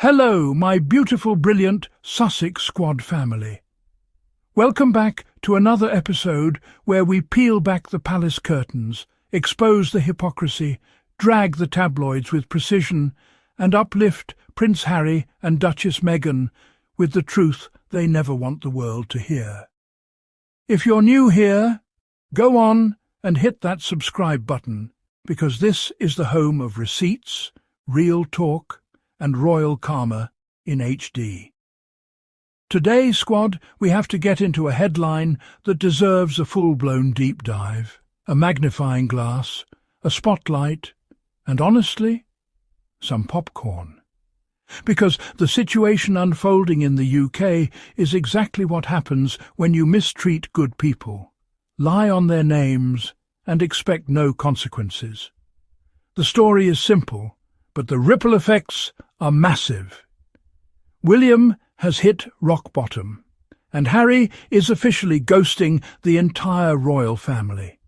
Hello, my beautiful, brilliant Sussex squad family. Welcome back to another episode where we peel back the palace curtains, expose the hypocrisy, drag the tabloids with precision, and uplift Prince Harry and Duchess Meghan with the truth they never want the world to hear. If you're new here, go on and hit that subscribe button, because this is the home of receipts, real talk, and royal karma in HD. Today, squad, we have to get into a headline that deserves a full-blown deep dive, a magnifying glass, a spotlight, and honestly, some popcorn. Because the situation unfolding in the UK is exactly what happens when you mistreat good people, lie on their names, and expect no consequences. The story is simple, but the ripple effects are massive. William has hit rock bottom, and Harry is officially ghosting the entire royal family.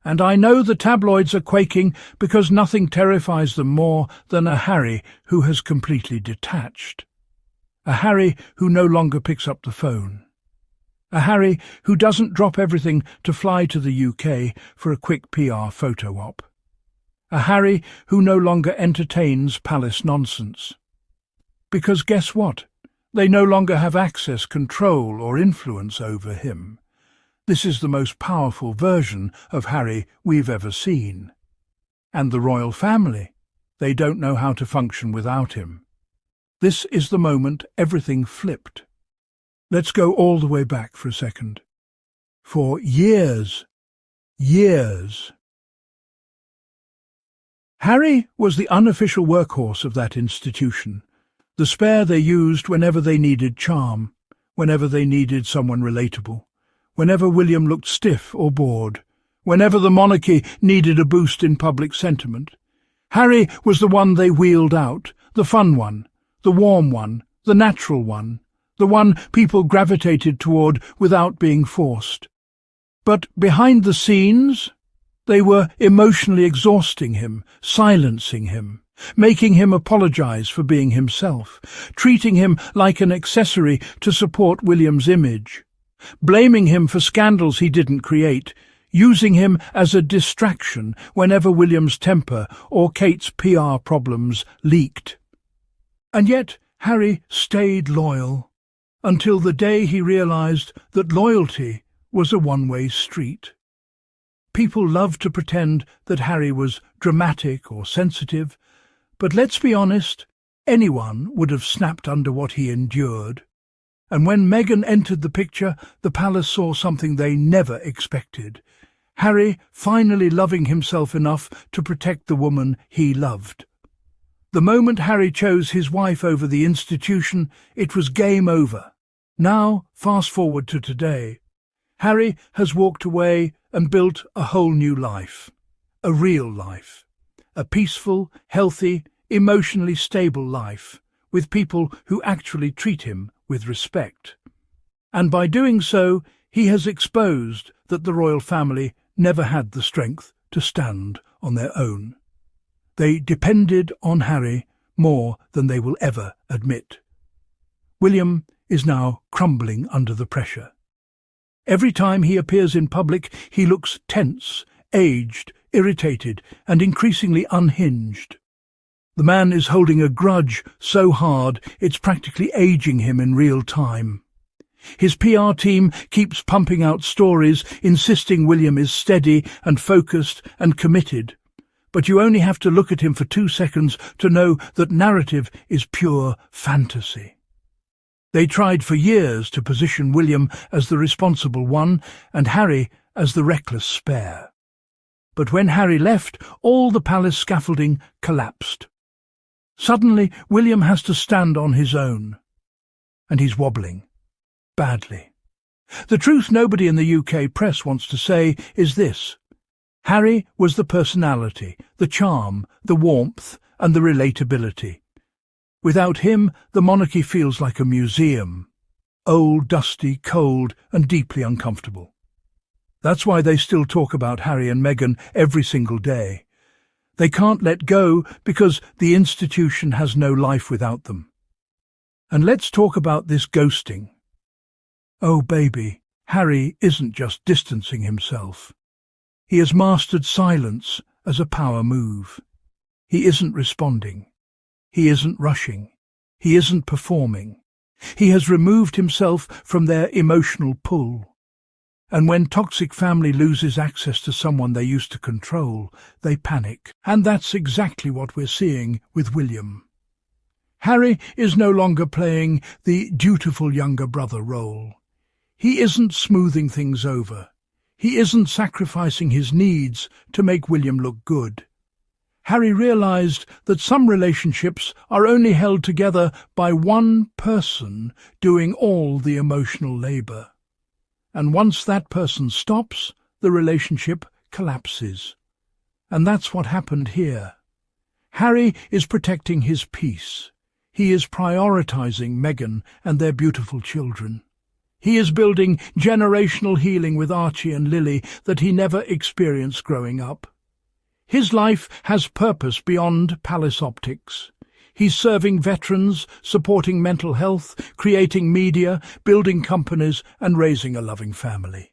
And I know the tabloids are quaking because nothing terrifies them more than a Harry who has completely detached. A Harry who no longer picks up the phone. A Harry who doesn't drop everything to fly to the UK for a quick PR photo op. A Harry who no longer entertains palace nonsense. Because guess what? They no longer have access, control, or influence over him. This is the most powerful version of Harry we've ever seen. And the royal family, they don't know how to function without him. This is the moment everything flipped. Let's go all the way back for a second. For years, Harry was the unofficial workhorse of that institution, the spare they used whenever they needed charm, whenever they needed someone relatable, whenever William looked stiff or bored, whenever the monarchy needed a boost in public sentiment. Harry was the one they wheeled out, the fun one, the warm one, the natural one, the one people gravitated toward without being forced. But behind the scenes, they were emotionally exhausting him, silencing him, making him apologize for being himself, treating him like an accessory to support William's image, blaming him for scandals he didn't create, using him as a distraction whenever William's temper or Kate's PR problems leaked. And yet Harry stayed loyal, until the day he realized that loyalty was a one-way street. People loved to pretend that Harry was dramatic or sensitive, but let's be honest, anyone would have snapped under what he endured. And when Meghan entered the picture, the palace saw something they never expected. Harry finally loving himself enough to protect the woman he loved. The moment Harry chose his wife over the institution, it was game over. Now, fast forward to today. Harry has walked away and built a whole new life. A real life. A peaceful, healthy, emotionally stable life, with people who actually treat him with respect. And by doing so, he has exposed that the royal family never had the strength to stand on their own. They depended on Harry more than they will ever admit. William is now crumbling under the pressure. Every time he appears in public, he looks tense, aged, irritated, and increasingly unhinged. The man is holding a grudge so hard it's practically aging him in real time. His PR team keeps pumping out stories insisting William is steady and focused and committed. But you only have to look at him for 2 seconds to know that narrative is pure fantasy. They tried for years to position William as the responsible one and Harry as the reckless spare. But when Harry left, all the palace scaffolding collapsed. Suddenly, William has to stand on his own. And he's wobbling. Badly. The truth nobody in the UK press wants to say is this. Harry was the personality, the charm, the warmth, and the relatability. Without him, the monarchy feels like a museum. Old, dusty, cold, and deeply uncomfortable. That's why they still talk about Harry and Meghan every single day. They can't let go because the institution has no life without them. And let's talk about this ghosting. Oh, baby, Harry isn't just distancing himself. He has mastered silence as a power move. He isn't responding. He isn't rushing. He isn't performing. He has removed himself from their emotional pull. And when toxic family loses access to someone they used to control, they panic. And that's exactly what we're seeing with William. Harry is no longer playing the dutiful younger brother role. He isn't smoothing things over. He isn't sacrificing his needs to make William look good. Harry realized that some relationships are only held together by one person doing all the emotional labor. And once that person stops, the relationship collapses. And that's what happened here. Harry is protecting his peace. He is prioritizing Meghan and their beautiful children. He is building generational healing with Archie and Lily that he never experienced growing up. His life has purpose beyond palace optics. He's serving veterans, supporting mental health, creating media, building companies, and raising a loving family.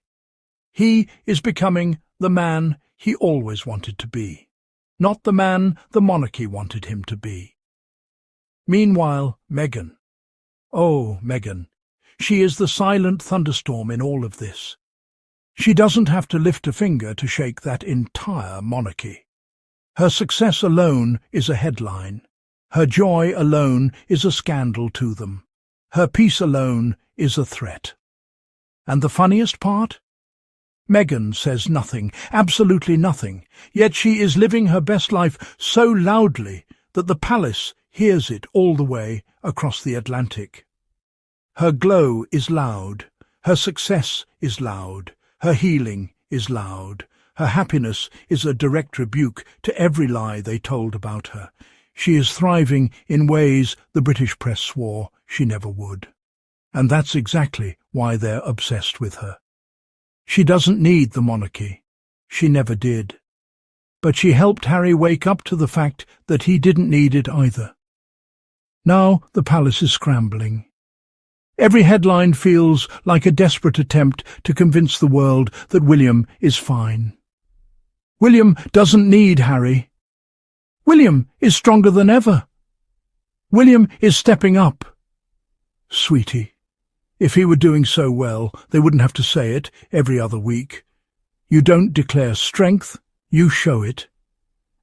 He is becoming the man he always wanted to be, not the man the monarchy wanted him to be. Meanwhile, Meghan. Oh, Meghan. She is the silent thunderstorm in all of this. She doesn't have to lift a finger to shake that entire monarchy. Her success alone is a headline. Her joy alone is a scandal to them. Her peace alone is a threat. And the funniest part? Meghan says nothing, absolutely nothing, yet she is living her best life so loudly that the palace hears it all the way across the Atlantic. Her glow is loud, her success is loud, her healing is loud, her happiness is a direct rebuke to every lie they told about her. She is thriving in ways the British press swore she never would. And that's exactly why they're obsessed with her. She doesn't need the monarchy. She never did. But she helped Harry wake up to the fact that he didn't need it either. Now the palace is scrambling. Every headline feels like a desperate attempt to convince the world that William is fine. William doesn't need Harry. William is stronger than ever. William is stepping up. Sweetie, if he were doing so well, they wouldn't have to say it every other week. You don't declare strength, you show it.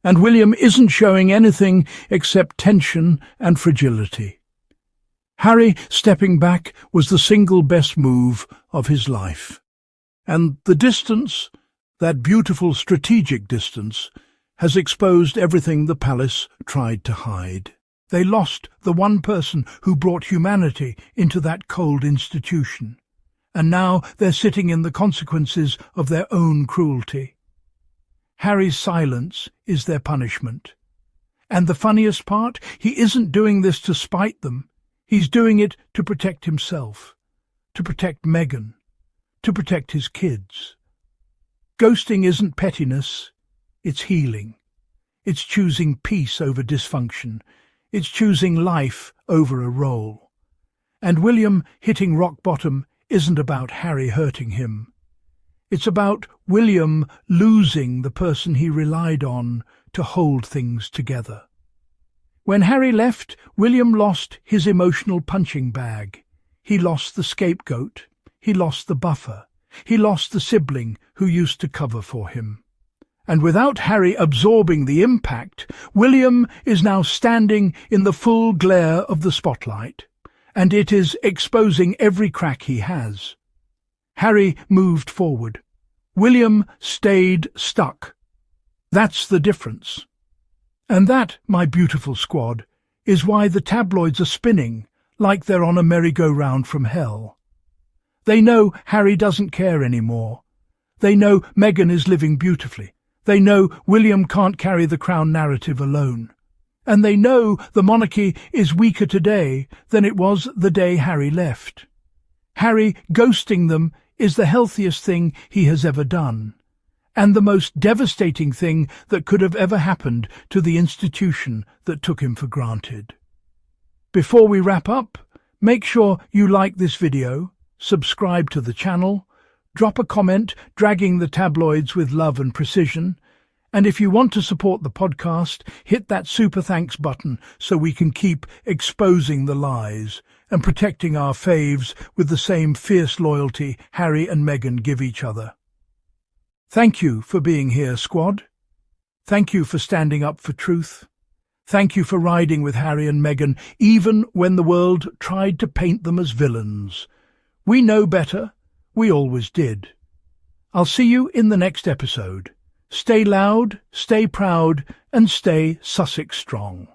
And William isn't showing anything except tension and fragility. Harry stepping back was the single best move of his life. And the distance, that beautiful strategic distance, has exposed everything the palace tried to hide. They lost the one person who brought humanity into that cold institution. And now they're sitting in the consequences of their own cruelty. Harry's silence is their punishment. And the funniest part, he isn't doing this to spite them. He's doing it to protect himself, to protect Meghan, to protect his kids. Ghosting isn't pettiness, it's healing. It's choosing peace over dysfunction. It's choosing life over a role. And William hitting rock bottom isn't about Harry hurting him. It's about William losing the person he relied on to hold things together. When Harry left, William lost his emotional punching bag. He lost the scapegoat. He lost the buffer. He lost the sibling who used to cover for him. And without Harry absorbing the impact, William is now standing in the full glare of the spotlight, and it is exposing every crack he has. Harry moved forward. William stayed stuck. That's the difference. And that, my beautiful squad, is why the tabloids are spinning like they're on a merry-go-round from hell. They know Harry doesn't care anymore. They know Meghan is living beautifully. They know William can't carry the crown narrative alone. And they know the monarchy is weaker today than it was the day Harry left. Harry ghosting them is the healthiest thing he has ever done, and the most devastating thing that could have ever happened to the institution that took him for granted. Before we wrap up, Make sure you like this video, subscribe to the channel, drop a comment dragging the tabloids with love and precision, and if you want to support the podcast, hit that super thanks button so we can keep exposing the lies and protecting our faves with the same fierce loyalty Harry and Meghan give each other. Thank you for being here, squad. Thank you for standing up for truth. Thank you for riding with Harry and Meghan, even when the world tried to paint them as villains. We know better. We always did. I'll see you in the next episode. Stay loud, stay proud, and stay Sussex strong.